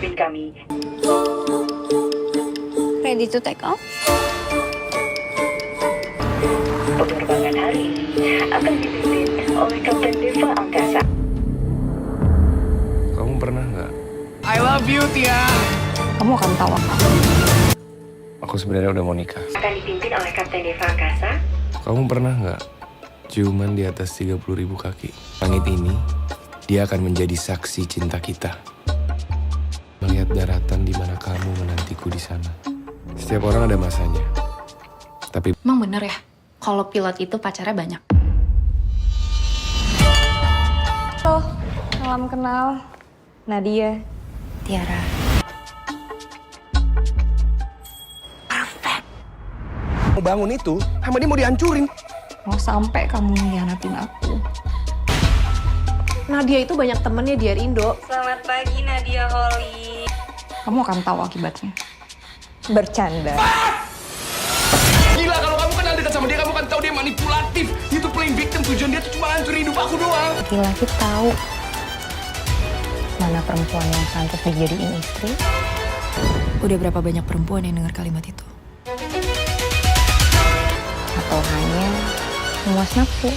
kabin kami. Ready to take off? Penerbangan hari ini akan dipimpin oleh Kapten Deva Angkasa. Kamu pernah nggak? I love you, Tia. Kamu akan tahu apa? Aku sebenarnya udah mau nikah. Akan dipimpin oleh Kapten Deva Angkasa. Kamu pernah nggak ciuman di atas 30.000 kaki? Langit ini, dia akan menjadi saksi cinta kita. Melihat daratan di mana kamu menantiku di sana. Setiap orang ada masanya. Tapi Emang bener ya, kalau pilot itu pacarnya banyak? Halo, salam kenal. Nadia. Tiara. Mau bangun itu, sama dia mau dihancurin. Mau sampai kamu mengkhianatin aku. Nadia itu banyak temennya di Indo. Selamat pagi Nadia Holly. Kamu akan tahu akibatnya. Bercanda. Gila, kalau kamu kenal dekat sama dia, kamu kan tahu dia manipulatif. Dia tuh playing victim, tujuan dia tuh cuma hancurin hidup aku doang. Laki-laki tahu mana perempuan yang pantas dijadiin istri. Udah berapa banyak perempuan yang dengar kalimat itu? Atau hanya memuas nafsu.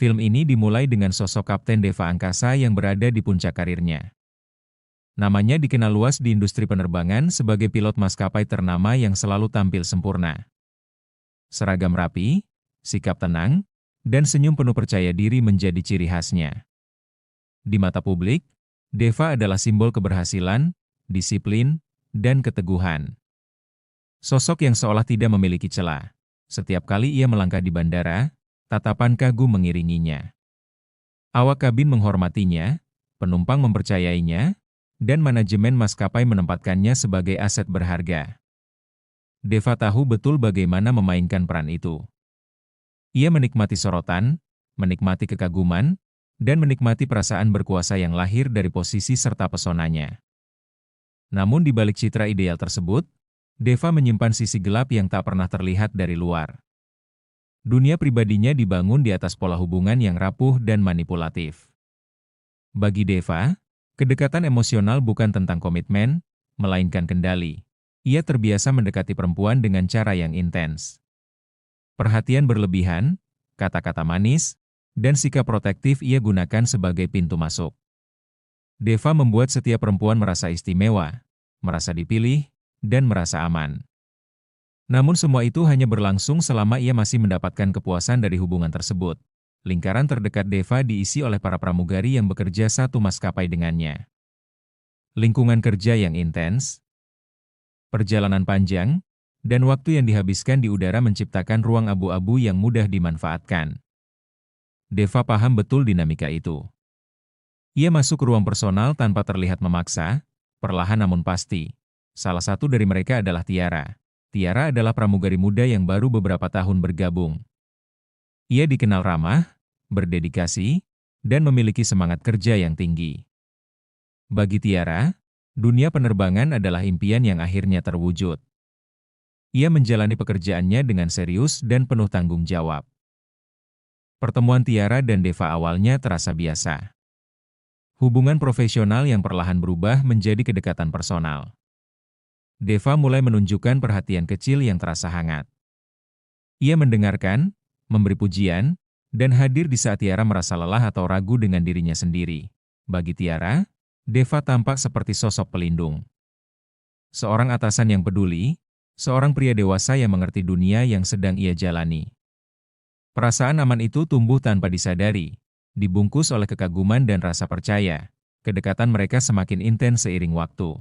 Film ini dimulai dengan sosok Kapten Deva Angkasa yang berada di puncak karirnya. Namanya dikenal luas di industri penerbangan sebagai pilot maskapai ternama yang selalu tampil sempurna. Seragam rapi, sikap tenang, dan senyum penuh percaya diri menjadi ciri khasnya. Di mata publik, Deva adalah simbol keberhasilan, disiplin, dan keteguhan. Sosok yang seolah tidak memiliki celah. Setiap kali ia melangkah di bandara, tatapan kagum mengiringinya. Awak kabin menghormatinya, penumpang mempercayainya, dan manajemen maskapai menempatkannya sebagai aset berharga. Deva tahu betul bagaimana memainkan peran itu. Ia menikmati sorotan, menikmati kekaguman, dan menikmati perasaan berkuasa yang lahir dari posisi serta pesonanya. Namun di balik citra ideal tersebut, Deva menyimpan sisi gelap yang tak pernah terlihat dari luar. Dunia pribadinya dibangun di atas pola hubungan yang rapuh dan manipulatif. Bagi Deva, kedekatan emosional bukan tentang komitmen, melainkan kendali. Ia terbiasa mendekati perempuan dengan cara yang intens. Perhatian berlebihan, kata-kata manis, dan sikap protektif ia gunakan sebagai pintu masuk. Deva membuat setiap perempuan merasa istimewa, merasa dipilih, dan merasa aman. Namun semua itu hanya berlangsung selama ia masih mendapatkan kepuasan dari hubungan tersebut. Lingkaran terdekat Deva diisi oleh para pramugari yang bekerja satu maskapai dengannya. Lingkungan kerja yang intens, perjalanan panjang, dan waktu yang dihabiskan di udara menciptakan ruang abu-abu yang mudah dimanfaatkan. Deva paham betul dinamika itu. Ia masuk ke ruang personal tanpa terlihat memaksa, perlahan namun pasti. Salah satu dari mereka adalah Tiara. Tiara adalah pramugari muda yang baru beberapa tahun bergabung. Ia dikenal ramah, berdedikasi, dan memiliki semangat kerja yang tinggi. Bagi Tiara, dunia penerbangan adalah impian yang akhirnya terwujud. Ia menjalani pekerjaannya dengan serius dan penuh tanggung jawab. Pertemuan Tiara dan Deva awalnya terasa biasa. Hubungan profesional yang perlahan berubah menjadi kedekatan personal. Deva mulai menunjukkan perhatian kecil yang terasa hangat. Ia mendengarkan, memberi pujian, dan hadir di saat Tiara merasa lelah atau ragu dengan dirinya sendiri. Bagi Tiara, Deva tampak seperti sosok pelindung. Seorang atasan yang peduli, seorang pria dewasa yang mengerti dunia yang sedang ia jalani. Perasaan aman itu tumbuh tanpa disadari, dibungkus oleh kekaguman dan rasa percaya. Kedekatan mereka semakin intens seiring waktu.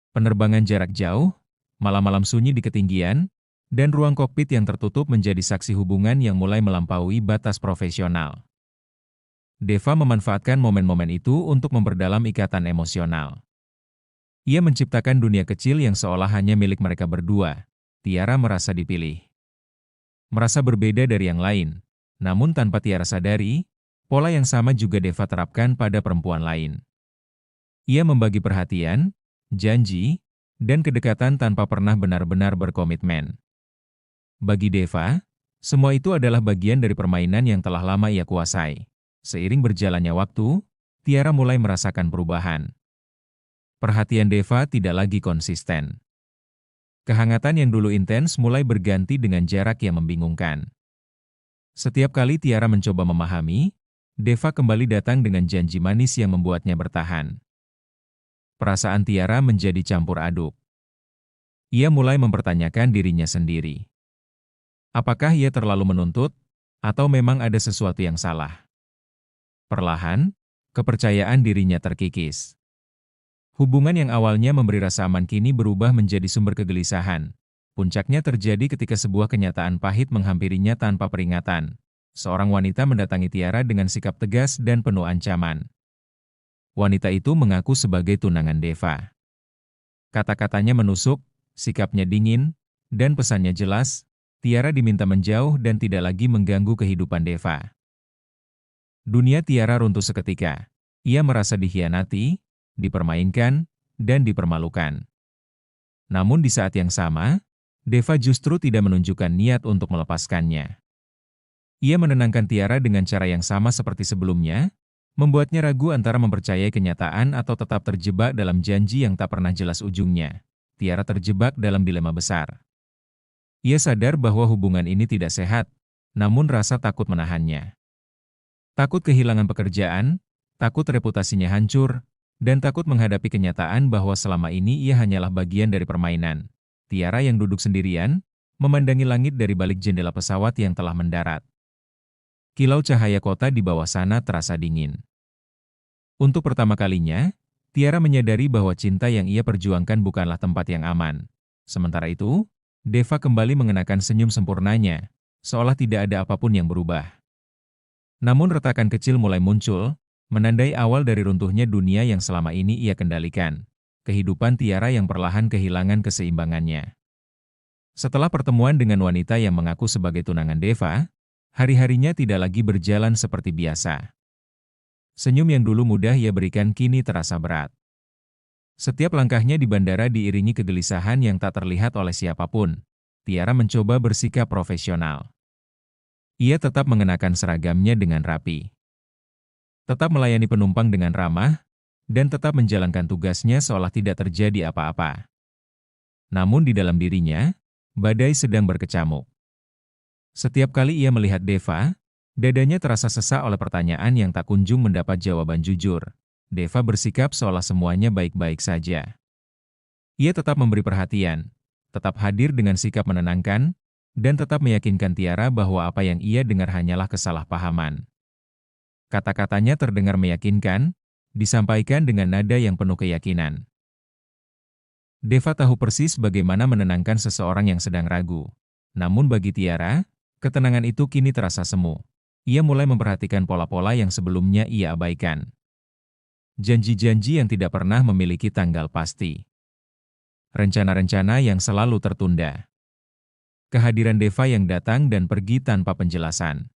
Penerbangan jarak jauh, malam-malam sunyi di ketinggian, dan ruang kokpit yang tertutup menjadi saksi hubungan yang mulai melampaui batas profesional. Deva memanfaatkan momen-momen itu untuk memperdalam ikatan emosional. Ia menciptakan dunia kecil yang seolah hanya milik mereka berdua. Tiara merasa dipilih. Merasa berbeda dari yang lain. Namun tanpa Tiara sadari, pola yang sama juga Deva terapkan pada perempuan lain. Ia membagi perhatian, janji, dan kedekatan tanpa pernah benar-benar berkomitmen. Bagi Deva, semua itu adalah bagian dari permainan yang telah lama ia kuasai. Seiring berjalannya waktu, Tiara mulai merasakan perubahan. Perhatian Deva tidak lagi konsisten. Kehangatan yang dulu intens mulai berganti dengan jarak yang membingungkan. Setiap kali Tiara mencoba memahami, Deva kembali datang dengan janji manis yang membuatnya bertahan. Perasaan Tiara menjadi campur aduk. Ia mulai mempertanyakan dirinya sendiri. Apakah ia terlalu menuntut, atau memang ada sesuatu yang salah? Perlahan, kepercayaan dirinya terkikis. Hubungan yang awalnya memberi rasa aman kini berubah menjadi sumber kegelisahan. Puncaknya terjadi ketika sebuah kenyataan pahit menghampirinya tanpa peringatan. Seorang wanita mendatangi Tiara dengan sikap tegas dan penuh ancaman. Wanita itu mengaku sebagai tunangan Deva. Kata-katanya menusuk, sikapnya dingin, dan pesannya jelas, Tiara diminta menjauh dan tidak lagi mengganggu kehidupan Deva. Dunia Tiara runtuh seketika. Ia merasa dikhianati, dipermainkan, dan dipermalukan. Namun di saat yang sama, Deva justru tidak menunjukkan niat untuk melepaskannya. Ia menenangkan Tiara dengan cara yang sama seperti sebelumnya, membuatnya ragu antara mempercayai kenyataan atau tetap terjebak dalam janji yang tak pernah jelas ujungnya. Tiara terjebak dalam dilema besar. Ia sadar bahwa hubungan ini tidak sehat, namun rasa takut menahannya. Takut kehilangan pekerjaan, takut reputasinya hancur, dan takut menghadapi kenyataan bahwa selama ini ia hanyalah bagian dari permainan. Tiara yang duduk sendirian, memandangi langit dari balik jendela pesawat yang telah mendarat. Kilau cahaya kota di bawah sana terasa dingin. Untuk pertama kalinya, Tiara menyadari bahwa cinta yang ia perjuangkan bukanlah tempat yang aman. Sementara itu, Deva kembali mengenakan senyum sempurnanya, seolah tidak ada apapun yang berubah. Namun retakan kecil mulai muncul, menandai awal dari runtuhnya dunia yang selama ini ia kendalikan. Kehidupan Tiara yang perlahan kehilangan keseimbangannya. Setelah pertemuan dengan wanita yang mengaku sebagai tunangan Deva, hari-harinya tidak lagi berjalan seperti biasa. Senyum yang dulu mudah ia berikan kini terasa berat. Setiap langkahnya di bandara diiringi kegelisahan yang tak terlihat oleh siapapun. Tiara mencoba bersikap profesional. Ia tetap mengenakan seragamnya dengan rapi. Tetap melayani penumpang dengan ramah, dan tetap menjalankan tugasnya seolah tidak terjadi apa-apa. Namun di dalam dirinya, badai sedang berkecamuk. Setiap kali ia melihat Deva, dadanya terasa sesak oleh pertanyaan yang tak kunjung mendapat jawaban jujur. Deva bersikap seolah semuanya baik-baik saja. Ia tetap memberi perhatian, tetap hadir dengan sikap menenangkan, dan tetap meyakinkan Tiara bahwa apa yang ia dengar hanyalah kesalahpahaman. Kata-katanya terdengar meyakinkan, disampaikan dengan nada yang penuh keyakinan. Deva tahu persis bagaimana menenangkan seseorang yang sedang ragu. Namun bagi Tiara, ketenangan itu kini terasa semu. Ia mulai memperhatikan pola-pola yang sebelumnya ia abaikan. Janji-janji yang tidak pernah memiliki tanggal pasti. Rencana-rencana yang selalu tertunda. Kehadiran Deva yang datang dan pergi tanpa penjelasan.